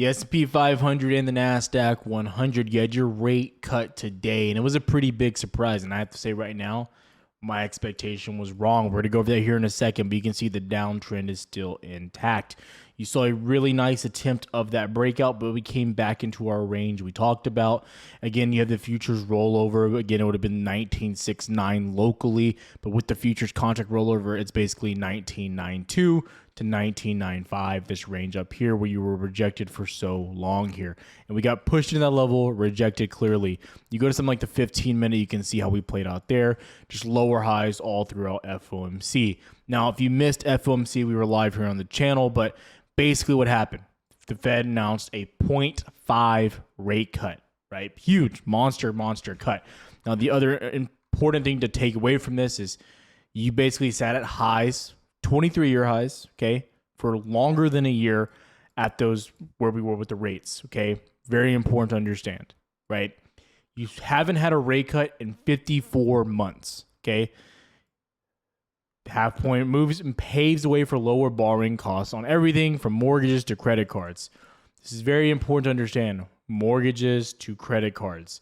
The S&P 500 and the Nasdaq 100, you had your rate cut today, and it was a pretty big surprise. And I have to say right now, my expectation was wrong. We're going to go over that here in a second, but you can see the downtrend is still intact. You saw a really nice attempt of that breakout, but we came back into our range we talked about. Again, you have the futures rollover. Again, it would have been 19.69 locally, but with the futures contract rollover, it's basically 19.92 to 19.95, this range up here where you were rejected for so long here. And we got pushed into that level, rejected clearly. You go to something like the 15-minute, you can see how we played out there. Just lower highs all throughout FOMC. Now, if you missed FOMC, we were live here on the channel, but basically what happened, the Fed announced a 0.5 rate cut, right? Huge, monster cut. Now, the other important thing to take away from this is you basically sat at highs, 23-year highs, okay, for longer than a year at those where we were with the rates, okay? Very important to understand, right? You haven't had a rate cut in 54 months, okay? Half point moves and paves the way for lower borrowing costs on everything from mortgages to credit cards. This is very important to understand, mortgages to credit cards.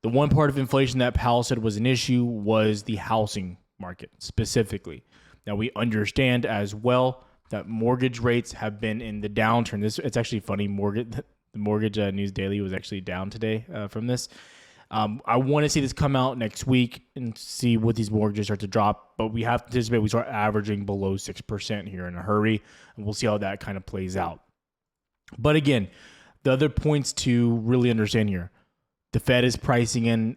The one part of inflation that Powell said was an issue was the housing market specifically. Now, we understand as well that mortgage rates have been in the downturn. It's actually funny. The Mortgage News Daily was actually down today from this. I want to see this come out next week and see what these mortgages start to drop, but we have to anticipate we start averaging below 6% here in a hurry, and we'll see how that kind of plays out. But again, the other points to really understand here, the Fed is pricing in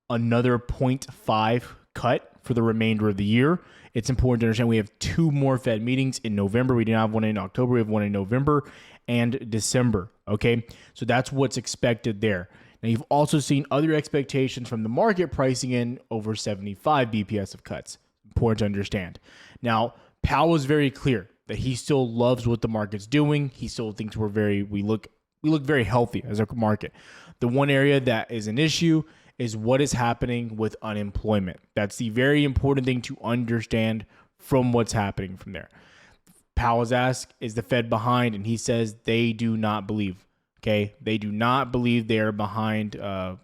another 0.5 cut for the remainder of the year. It's important to understand we have two more Fed meetings in November. We didn't have one in October. We have one in November and December. Okay, so that's what's expected there. Now, you've also seen other expectations from the market pricing in over 75 BPS of cuts. Important to understand. Now, Powell was very clear that he still loves what the market's doing. He still thinks we look very healthy as a market. The one area that is an issue is what is happening with unemployment. That's the very important thing to understand from what's happening from there. Powell's asked, is the Fed behind? And he says they do not believe. Okay, they do not believe they are behind the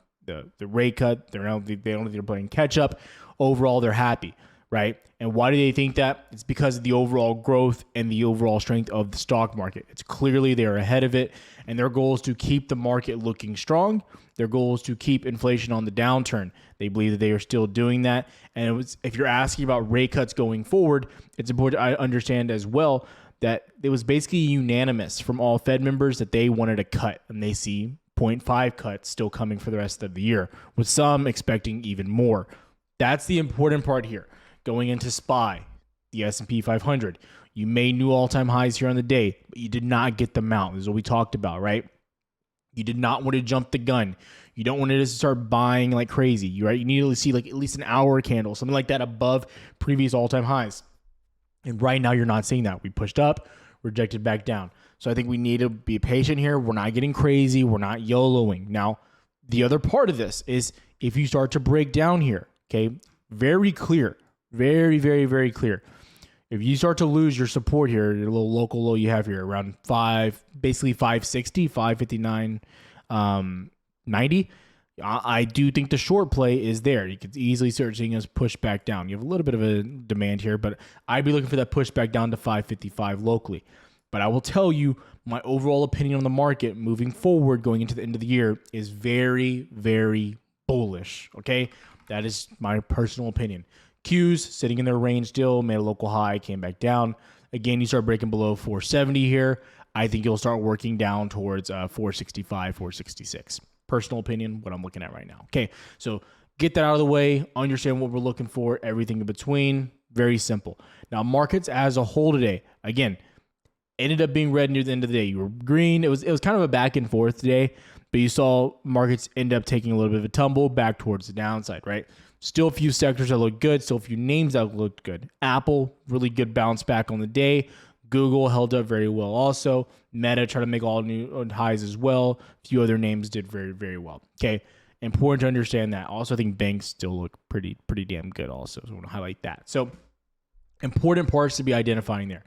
rate cut. They don't think they're playing catch up. Overall, they're happy, right? And why do they think that? It's because of the overall growth and the overall strength of the stock market. It's clearly they're ahead of it, and their goal is to keep the market looking strong. Their goal is to keep inflation on the downturn. They believe that they are still doing that. And if you're asking about rate cuts going forward, it's important to understand as well that it was basically unanimous from all Fed members that they wanted a cut, and they see 0.5 cuts still coming for the rest of the year, with some expecting even more. That's the important part here. Going into SPY, the S&P 500, you made new all-time highs here on the day, but you did not get them out. This is what we talked about, right? You did not want to jump the gun. You don't want to just start buying like crazy. You need to see like at least an hour candle, something like that above previous all-time highs. And right now, you're not seeing that. We pushed up, rejected back down. So I think we need to be patient here. We're not getting crazy. We're not YOLOing. Now, the other part of this is if you start to break down here, okay, very clear, very, very, very clear. If you start to lose your support here, your little local low you have here around basically 560, 559, 90, I do think the short play is there. You could easily start seeing us push back down. You have a little bit of a demand here, but I'd be looking for that push back down to 555 locally. But I will tell you, my overall opinion on the market moving forward going into the end of the year is very, very bullish, okay? That is my personal opinion. Qs sitting in their range still, made a local high, came back down. Again, you start breaking below 470 here. I think you'll start working down towards 465, 466. Personal opinion, what I'm looking at right now. Okay, so get that out of the way, understand what we're looking for, everything in between. Very simple. Now, markets as a whole today, again, ended up being red near the end of the day. You were green. It was kind of a back and forth today, but you saw markets end up taking a little bit of a tumble back towards the downside, right? Still a few sectors that look good, still a few names that looked good. Apple, really good bounce back on the day. Google held up very well also. Meta tried to make all new highs as well. A few other names did very, very well. Okay, important to understand that. Also, I think banks still look pretty damn good also. So I want to highlight that. So important parts to be identifying there.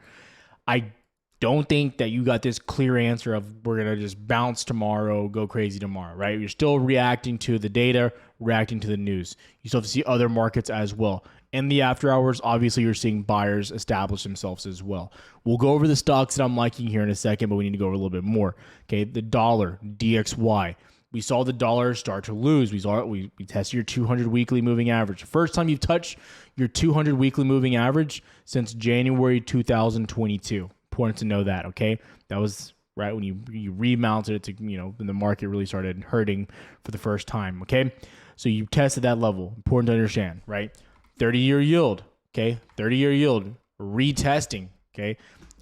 I don't think that you got this clear answer of we're going to just bounce tomorrow, go crazy tomorrow, right? You're still reacting to the data, reacting to the news. You still have to see other markets as well. In the after hours, obviously, you're seeing buyers establish themselves as well. We'll go over the stocks that I'm liking here in a second, but we need to go over a little bit more. Okay, the dollar, DXY. We saw the dollar start to lose. We tested your 200 weekly moving average. First time you've touched your 200 weekly moving average since January 2022. Important to know that, okay? That was right when you remounted it to, when the market really started hurting for the first time, okay? So you tested that level. Important to understand, right? 30-year yield, okay? 30-year yield, retesting, okay?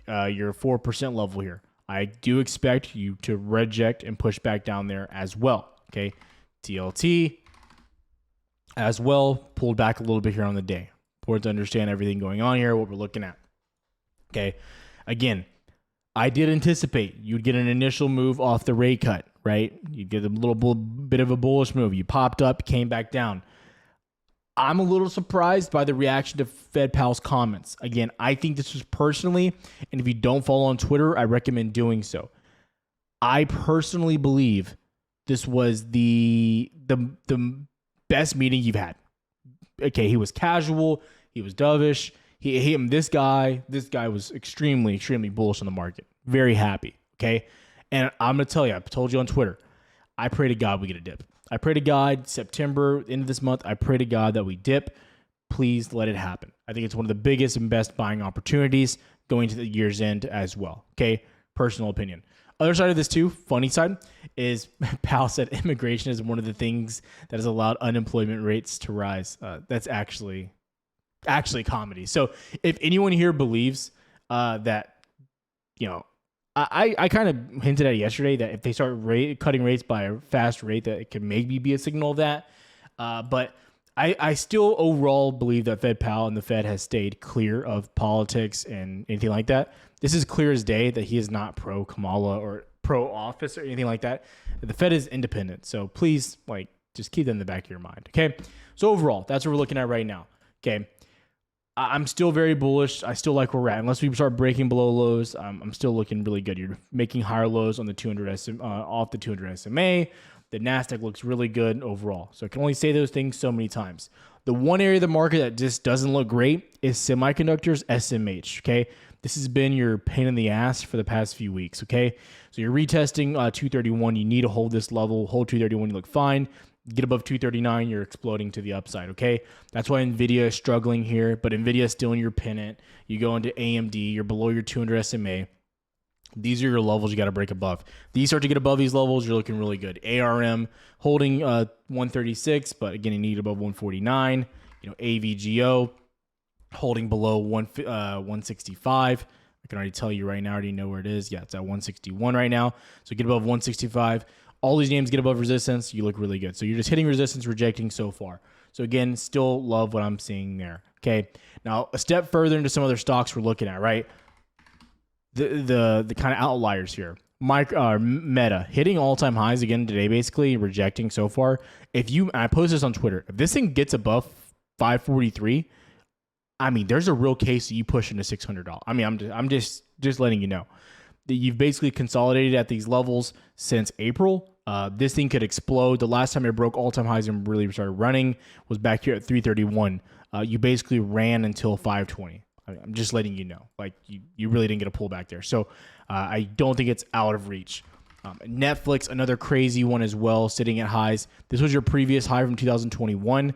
Your 4% level here. I do expect you to reject and push back down there as well, okay? TLT as well, pulled back a little bit here on the day. Important to understand everything going on here, what we're looking at, okay? Again, I did anticipate you'd get an initial move off the rate cut, right? You'd get a little bit of a bullish move. You popped up, came back down. I'm a little surprised by the reaction to Fed Powell's comments. Again, I think this was personally, and if you don't follow on Twitter, I recommend doing so. I personally believe this was the best meeting you've had. Okay, he was casual, he was dovish. This guy was extremely, extremely bullish on the market. Very happy, okay? And I'm going to tell you, I've told you on Twitter, I pray to God we get a dip. I pray to God, September, end of this month, I pray to God that we dip. Please let it happen. I think it's one of the biggest and best buying opportunities going to the year's end as well, okay? Personal opinion. Other side of this too, funny side, is Powell said immigration is one of the things that has allowed unemployment rates to rise. That's actually comedy. So if anyone here believes that, I kind of hinted at it yesterday that if they start cutting rates by a fast rate, that it can maybe be a signal of that. But I still overall believe that Fed Powell and the Fed has stayed clear of politics and anything like that. This is clear as day that he is not pro Kamala or pro office or anything like that. The Fed is independent. So please, just keep that in the back of your mind. Okay. So overall, that's what we're looking at right now. Okay. I'm still very bullish. I still like where we're at. Unless we start breaking below lows, I'm still looking really good. You're making higher lows on the 200 off the 200 SMA. The Nasdaq looks really good overall. So I can only say those things so many times. The one area of the market that just doesn't look great is semiconductors, SMH, okay? This has been your pain in the ass for the past few weeks, okay? So you're retesting 231. You need to hold this level. Hold 231, you look fine. Get above 239, you're exploding to the upside, okay? That's why NVIDIA is struggling here, but NVIDIA is still in your pennant. You go into AMD, you're below your 200 SMA. These are your levels you got to break above. These start to get above these levels, you're looking really good. ARM holding 136, but again, you need above 149. AVGO holding below 165. I can already tell you right now, I already know where it is. Yeah, it's at 161 right now. So get above 165. All these names get above resistance, you look really good. So you're just hitting resistance, rejecting so far. So again, still love what I'm seeing there. Okay. Now a step further into some other stocks we're looking at, right? The kind of outliers here. Meta hitting all-time highs again today, basically rejecting so far. I post this on Twitter, if this thing gets above 543, there's a real case that you push into $600. I'm just letting you know. You've basically consolidated at these levels since April. This thing could explode. The last time it broke all-time highs and really started running was back here at 331. You basically ran until 520. I'm just letting you know. You really didn't get a pullback there. So I don't think it's out of reach. Netflix, another crazy one as well, sitting at highs. This was your previous high from 2021.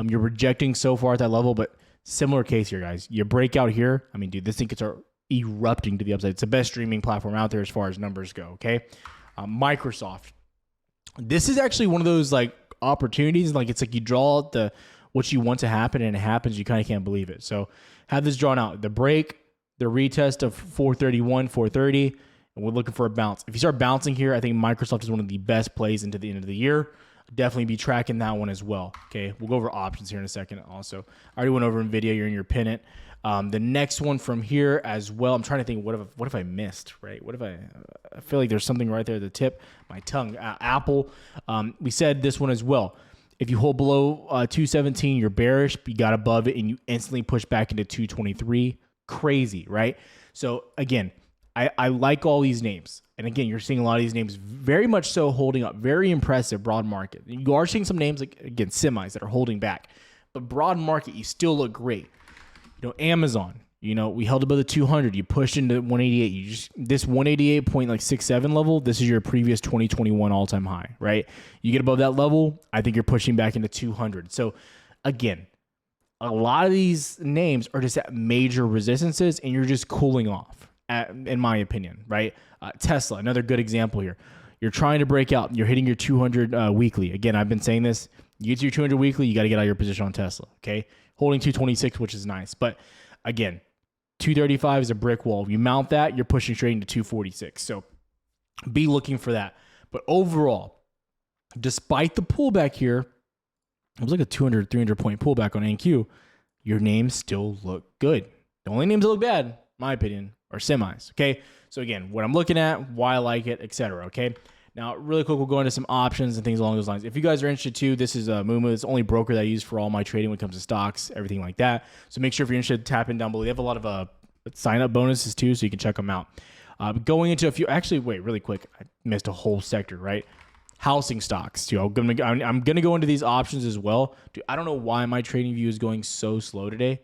You're rejecting so far at that level, but similar case here, guys. You break out here. This thing could start erupting to the upside. It's the best streaming platform out there as far as numbers go, okay? Microsoft. This is actually one of those opportunities. It's you draw out what you want to happen and it happens. You kind of can't believe it. So have this drawn out. The break, the retest of 431, 430, and we're looking for a bounce. If you start bouncing here, I think Microsoft is one of the best plays into the end of the year. Definitely be tracking that one as well. Okay, we'll go over options here in a second also. I already went over NVIDIA. You're in your pennant. The next one from here as well, I'm trying to think, what if I missed, right? I feel like there's something right there at the tip, my tongue. Apple, we said this one as well. If you hold below 217, you're bearish. You got above it and you instantly push back into 223. Crazy, right? So again, I like all these names. And again, you're seeing a lot of these names very much so holding up. Very impressive broad market. You are seeing some names like, again, semis that are holding back. But broad market, you still look great. You know, Amazon, you know, we held above the 200. You pushed into 188. You just, this 188.67 level, this is your previous 2021 all-time high, right? You get above that level, I think you're pushing back into 200. So again, a lot of these names are just at major resistances and you're just cooling off, in my opinion, right? Tesla, another good example here. You're trying to break out. You're hitting your 200 weekly. Again, I've been saying this. You get to your 200 weekly, you got to get out of your position on Tesla, okay? Holding 226, which is nice. But again, 235 is a brick wall. You mount that, you're pushing straight into 246. So be looking for that. But overall, despite the pullback here, it was like a 200, 300 point pullback on NQ. Your names still look good. The only names that look bad, in my opinion, are semis. Okay. So again, what I'm looking at, why I like it, etc. Okay. Now, really quick, we'll go into some options and things along those lines. If you guys are interested too, this is Moomoo. It's the only broker that I use for all my trading when it comes to stocks, everything like that. So make sure if you're interested, tap in down below. They have a lot of sign up bonuses too, so you can check them out. Going into a few, actually, wait, really quick, I missed a whole sector, right? Housing stocks, too. I'm gonna go into these options as well. Dude, I don't know why my trading view is going so slow today.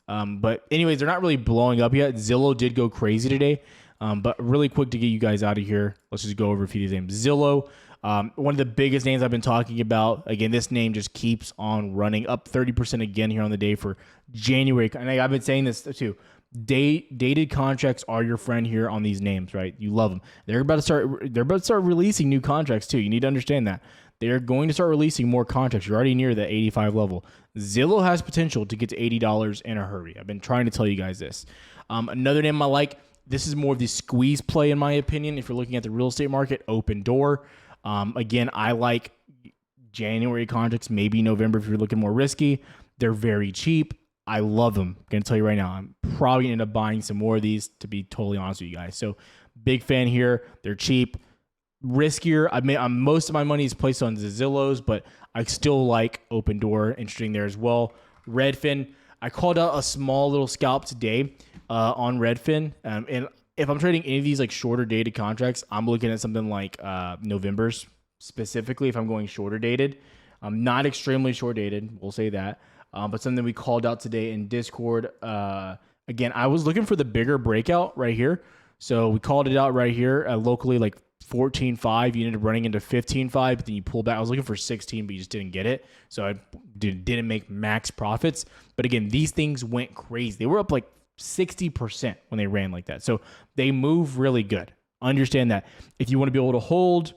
But anyways, they're not really blowing up yet. Zillow did go crazy today. But really quick to get you guys out of here, let's just go over a few of these names. Zillow, one of the biggest names I've been talking about. Again, this name just keeps on running up 30% again here on the day for January. And I've been saying this too. Dated contracts are your friend here on these names, right? You love them. They're about to start releasing new contracts too. You need to understand that. They're going to start releasing more contracts. You're already near the 85 level. Zillow has potential to get to $80 in a hurry. I've been trying to tell you guys this. Another name I like, this is more of the squeeze play in my opinion. If you're looking at the real estate market, Open Door. Again, I like January contracts, maybe November if you're looking more risky. They're very cheap. I love them. I'm going to tell you right now, I'm probably going to end up buying some more of these, to be totally honest with you guys. So big fan here. They're cheap. Riskier. Most of my money is placed on the Zillows, but I still like Open Door. Interesting there as well. Redfin. I called out a small little scalp today on Redfin. And if I'm trading any of these like shorter dated contracts, I'm looking at something like November's specifically if I'm going shorter dated. Not extremely short dated. We'll say that. But something we called out today in Discord. Again, I was looking for the bigger breakout right here. So we called it out right here locally, like 14.5. You ended up running into 15.5, but then you pulled back. I was looking for 16, but you just didn't get it. So I didn't make max profits. But again, these things went crazy. They were up like 60% when they ran like that. So they move really good. Understand that. If you want to be able to hold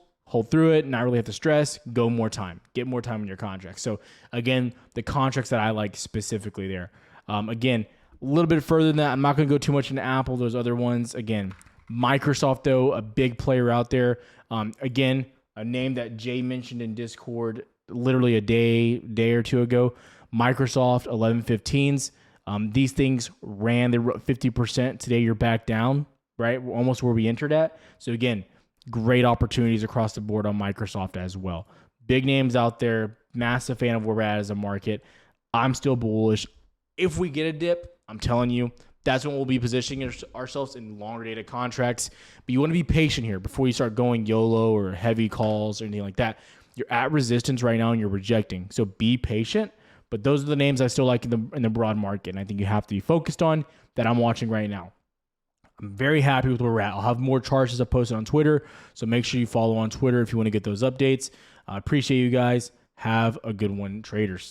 through it, not really have to stress, go more time. Get more time in your contracts. So again, the contracts that I like specifically there. Again, a little bit further than that, I'm not going to go too much into Apple, those other ones. Again, Microsoft, though, a big player out there. Again, a name that Jay mentioned in Discord literally a day or two ago. Microsoft 1115s. These things ran, they were up 50%. Today you're back down, right? Almost where we entered at. So again, great opportunities across the board on Microsoft as well. Big names out there. Massive fan of where we're at as a market. I'm still bullish. If we get a dip, I'm telling you, that's when we'll be positioning ourselves in longer dated contracts. But you want to be patient here before you start going YOLO or heavy calls or anything like that. You're at resistance right now and you're rejecting. So be patient. But those are the names I still like in the broad market. And I think you have to be focused on that I'm watching right now. I'm very happy with where we're at. I'll have more charts as I posted on Twitter. So make sure you follow on Twitter if you want to get those updates. I appreciate you guys. Have a good one, traders.